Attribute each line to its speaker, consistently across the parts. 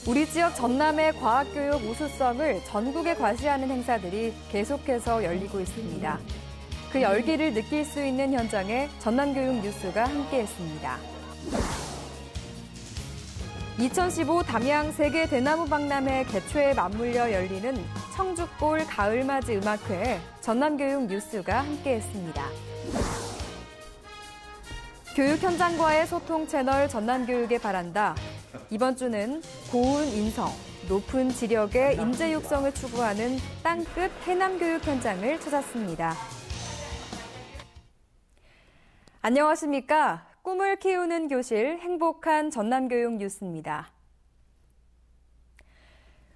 Speaker 1: 우리 지역 전남의 과학교육 우수성을 전국에 과시하는 행사들이 계속해서 열리고 있습니다. 그 열기를 느낄 수 있는 현장에 전남교육 뉴스가 함께했습니다. 2015 담양 세계 대나무 박람회 개최에 맞물려 열리는 청주골 가을맞이 음악회에 전남교육 뉴스가 함께했습니다. 교육 현장과의 소통 채널 전남교육에 바란다. 이번 주는 고운 인성, 높은 지력의 인재 육성을 추구하는 땅끝 해남교육 현장을 찾았습니다. 안녕하십니까? 꿈을 키우는 교실 행복한 전남교육 뉴스입니다.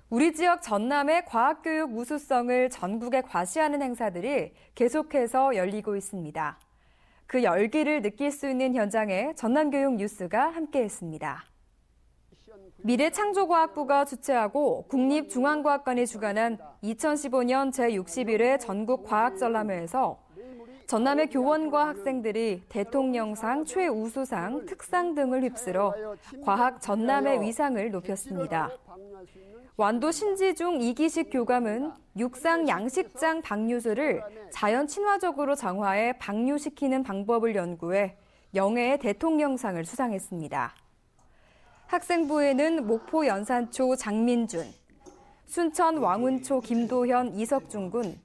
Speaker 1: 우리 지역 전남의 과학교육 우수성을 전국에 과시하는 행사들이 계속해서 열리고 있습니다. 그 열기를 느낄 수 있는 현장에 전남교육 뉴스가 함께했습니다. 미래창조과학부가 주최하고 국립중앙과학관이 주관한 2015년 제61회 전국과학전람회에서 전남의 교원과 학생들이 대통령상, 최우수상, 특상 등을 휩쓸어 과학 전남의 위상을 높였습니다. 완도 신지중 2기식 교감은 육상 양식장 박류수를 자연 친화적으로 정화해 박류시키는 방법을 연구해 영예의 대통령상을 수상했습니다. 학생부에는 목포 연산초 장민준, 순천 왕운초 김도현 이석준 군,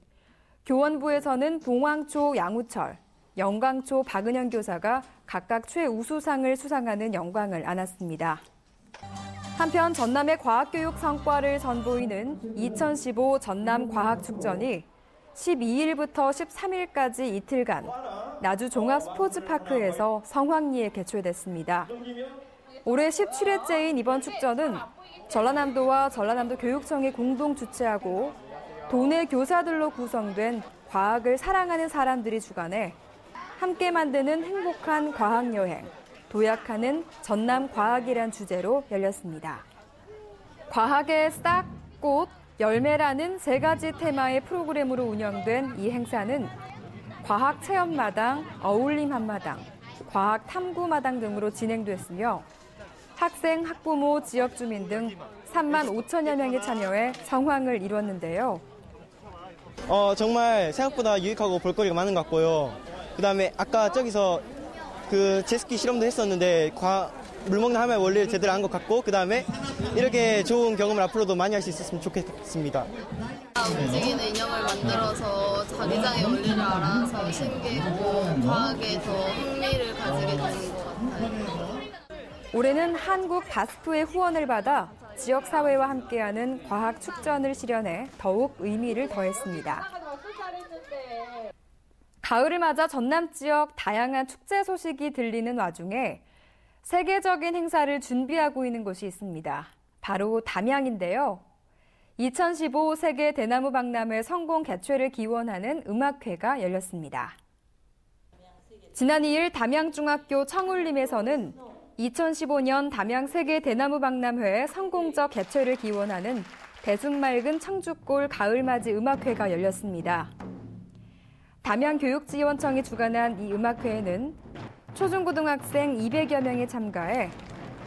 Speaker 1: 교원부에서는 봉황초 양우철, 영광초 박은현 교사가 각각 최우수상을 수상하는 영광을 안았습니다. 한편 전남의 과학교육 성과를 선보이는 2015 전남 과학축전이 12일부터 13일까지 이틀간 나주 종합스포츠파크에서 성황리에 개최됐습니다. 올해 17회째인 이번 축전은 전라남도와 전라남도 교육청이 공동 주최하고 도내 교사들로 구성된 과학을 사랑하는 사람들이 주관해 함께 만드는 행복한 과학여행, 도약하는 전남 과학이란 주제로 열렸습니다. 과학의 싹, 꽃, 열매라는 세 가지 테마의 프로그램으로 운영된 이 행사는 과학 체험마당, 어울림 한마당, 과학 탐구마당 등으로 진행됐으며 학생, 학부모, 지역 주민 등 3만 5천여 명이 참여해 성황을 이뤘는데요.
Speaker 2: 정말 생각보다 유익하고 볼거리가 많은 것 같고요. 그다음에 아까 저기서 그 제스키 실험도 했었는데 물 먹는 하나의 원리를 제대로 한 것 같고, 그다음에 이렇게 좋은 경험을 앞으로도 많이 할 수 있었으면 좋겠습니다.
Speaker 3: 움직이는 인형을 만들어서 자기장의 원리를 알아서 신기했고 과학에 더 흥미를 가지게 되는 것 같아요.
Speaker 1: 올해는 한국 바스프의 후원을 받아 지역사회와 함께하는 과학 축전을 실현해 더욱 의미를 더했습니다. 가을을 맞아 전남 지역 다양한 축제 소식이 들리는 와중에 세계적인 행사를 준비하고 있는 곳이 있습니다. 바로 담양인데요. 2015 세계 대나무 박람회 성공 개최를 기원하는 음악회가 열렸습니다. 지난 2일 담양중학교 청울림에서는 2015년 담양 세계 대나무 박람회의 성공적 개최를 기원하는 대순맑은 청주골 가을맞이 음악회가 열렸습니다. 담양교육지원청이 주관한 이 음악회에는 초중고등학생 200여 명이 참가해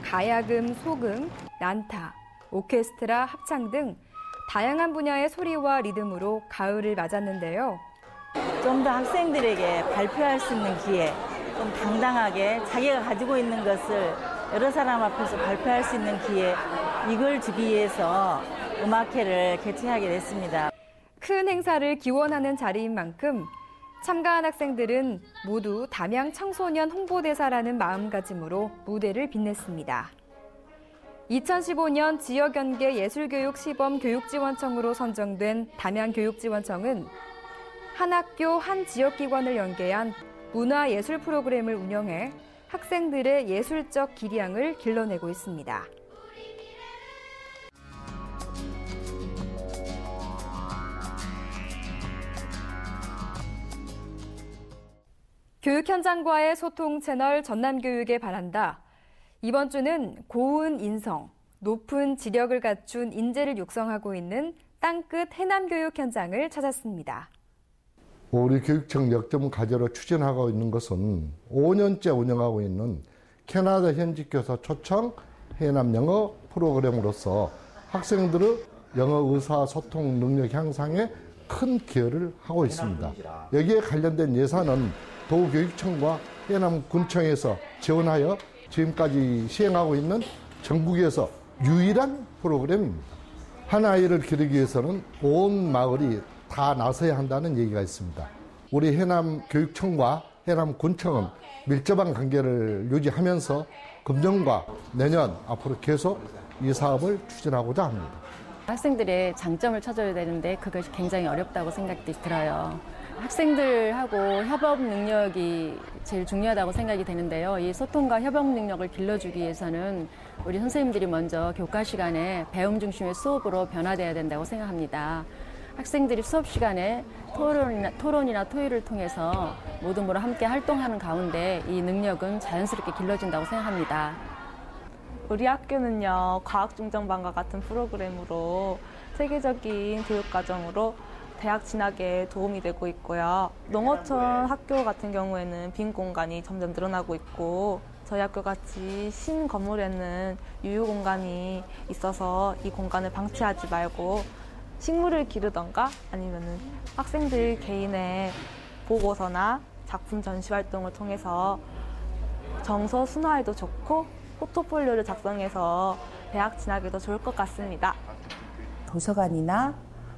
Speaker 1: 가야금, 소금, 난타, 오케스트라, 합창 등 다양한 분야의 소리와 리듬으로 가을을 맞았는데요.
Speaker 4: 좀 더 학생들에게 발표할 수 있는 기회, 좀 당당하게 자기가 가지고 있는 것을 여러 사람 앞에서 발표할 수 있는 기회, 이걸 주기 위해서 음악회를 개최하게 됐습니다.
Speaker 1: 큰 행사를 기원하는 자리인 만큼 참가한 학생들은 모두 담양 청소년 홍보대사라는 마음가짐으로 무대를 빛냈습니다. 2015년 지역연계 예술교육 시범 교육지원청으로 선정된 담양교육지원청은 한 학교 한 지역기관을 연계한 문화예술 프로그램을 운영해 학생들의 예술적 기량을 길러내고 있습니다. 교육 현장과의 소통 채널 전남교육에 바란다. 이번 주는 고운 인성, 높은 지력을 갖춘 인재를 육성하고 있는 땅끝 해남교육 현장을 찾았습니다.
Speaker 5: 우리 교육청 역점 과제로 추진하고 있는 것은 5년째 운영하고 있는 캐나다 현지 교사 초청 해남 영어 프로그램으로서 학생들의 영어 의사소통 능력 향상에 큰 기여를 하고 있습니다. 여기에 관련된 예산은 도교육청과 해남군청에서 지원하여 지금까지 시행하고 있는 전국에서 유일한 프로그램입니다. 한 아이를 기르기 위해서는 온 마을이 다 나서야 한다는 얘기가 있습니다. 우리 해남교육청과 해남군청은 밀접한 관계를 유지하면서 금년과 내년 앞으로 계속 이 사업을 추진하고자 합니다.
Speaker 6: 학생들의 장점을 찾아야 되는데 그것이 굉장히 어렵다고 생각이 들어요. 학생들하고 협업 능력이 제일 중요하다고 생각이 되는데요. 이 소통과 협업 능력을 길러주기 위해서는 우리 선생님들이 먼저 교과 시간에 배움 중심의 수업으로 변화돼야 된다고 생각합니다. 학생들이 수업 시간에 토론이나 토의를 통해서 모두 함께 활동하는 가운데 이 능력은 자연스럽게 길러진다고 생각합니다.
Speaker 7: 우리 학교는요, 과학중점반과 같은 프로그램으로 세계적인 교육과정으로 대학 진학에 도움이 되고 있고요. 농어촌 학교 같은 경우에는 빈 공간이 점점 늘어나고 있고 저희 학교 같이 신건물에는 유휴 공간이 있어서 이 공간을 방치하지 말고 식물을 기르던가 아니면은 학생들 개인의 보고서나 작품 전시 활동을 통해서 정서 순화에도 좋고 포트폴리오를 작성해서 대학 진학에도 좋을 것 같습니다.
Speaker 8: 도서관이나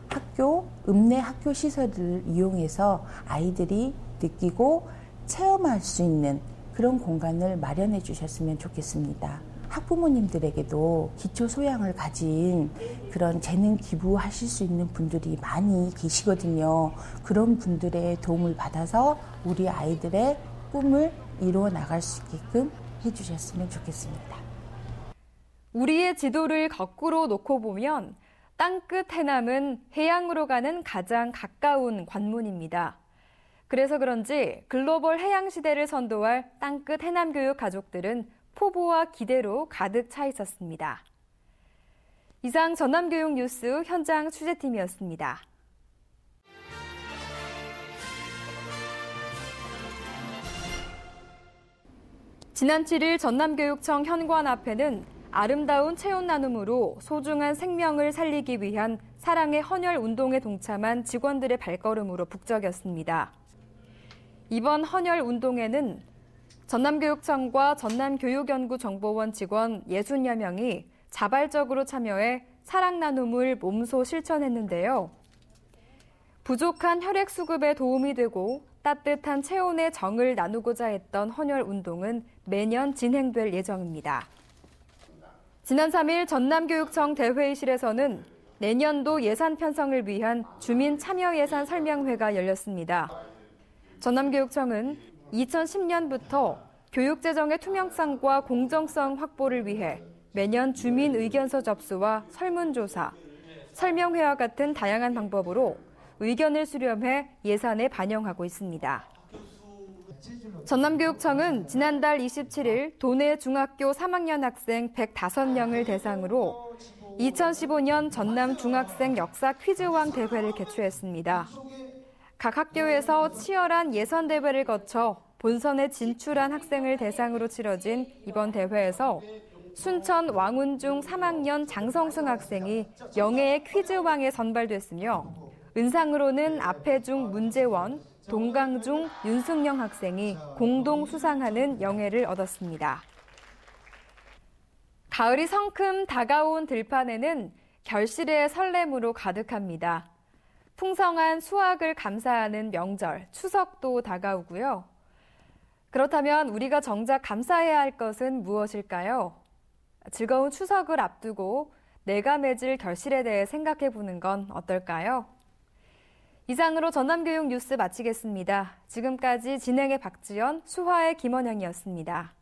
Speaker 8: 학교, 읍내 학교 시설을 이용해서 아이들이 느끼고 체험할 수 있는 그런 공간을 마련해 주셨으면 좋겠습니다. 학부모님들에게도 기초 소양을 가진 그런 재능 기부하실 수 있는 분들이 많이 계시거든요. 그런 분들의 도움을 받아서 우리 아이들의 꿈을 이루어 나갈 수 있게끔 해주셨으면 좋겠습니다.
Speaker 1: 우리의 지도를 거꾸로 놓고 보면 땅끝 해남은 해양으로 가는 가장 가까운 관문입니다. 그래서 그런지 글로벌 해양 시대를 선도할 땅끝 해남 교육 가족들은 포부와 기대로 가득 차 있었습니다. 이상 전남교육 뉴스 현장 취재팀이었습니다. 지난 7일 전남교육청 현관 앞에는 아름다운 체온 나눔으로 소중한 생명을 살리기 위한 사랑의 헌혈 운동에 동참한 직원들의 발걸음으로 북적였습니다. 이번 헌혈 운동에는 전남교육청과 전남교육연구정보원 직원 60여 명이 자발적으로 참여해 사랑 나눔을 몸소 실천했는데요. 부족한 혈액 수급에 도움이 되고 따뜻한 체온의 정을 나누고자 했던 헌혈 운동은 매년 진행될 예정입니다. 지난 3일 전남교육청 대회의실에서는 내년도 예산 편성을 위한 주민 참여 예산 설명회가 열렸습니다. 전남교육청은 2010년부터 교육재정의 투명성과 공정성 확보를 위해 매년 주민 의견서 접수와 설문조사, 설명회와 같은 다양한 방법으로 의견을 수렴해 예산에 반영하고 있습니다. 전남교육청은 지난달 27일 도내 중학교 3학년 학생 105명을 대상으로 2015년 전남 중학생 역사 퀴즈왕 대회를 개최했습니다. 각 학교에서 치열한 예선 대회를 거쳐 본선에 진출한 학생을 대상으로 치러진 이번 대회에서 순천 왕운중 3학년 장성승 학생이 영예의 퀴즈왕에 선발됐으며 은상으로는 앞해중 문재원, 동강중 윤승영 학생이 공동 수상하는 영예를 얻었습니다. 가을이 성큼 다가온 들판에는 결실의 설렘으로 가득합니다. 풍성한 수확을 감사하는 명절, 추석도 다가오고요. 그렇다면 우리가 정작 감사해야 할 것은 무엇일까요? 즐거운 추석을 앞두고 내가 맺을 결실에 대해 생각해보는 건 어떨까요? 이상으로 전남교육 뉴스 마치겠습니다. 지금까지 진행의 박지연, 수화의 김원영이었습니다.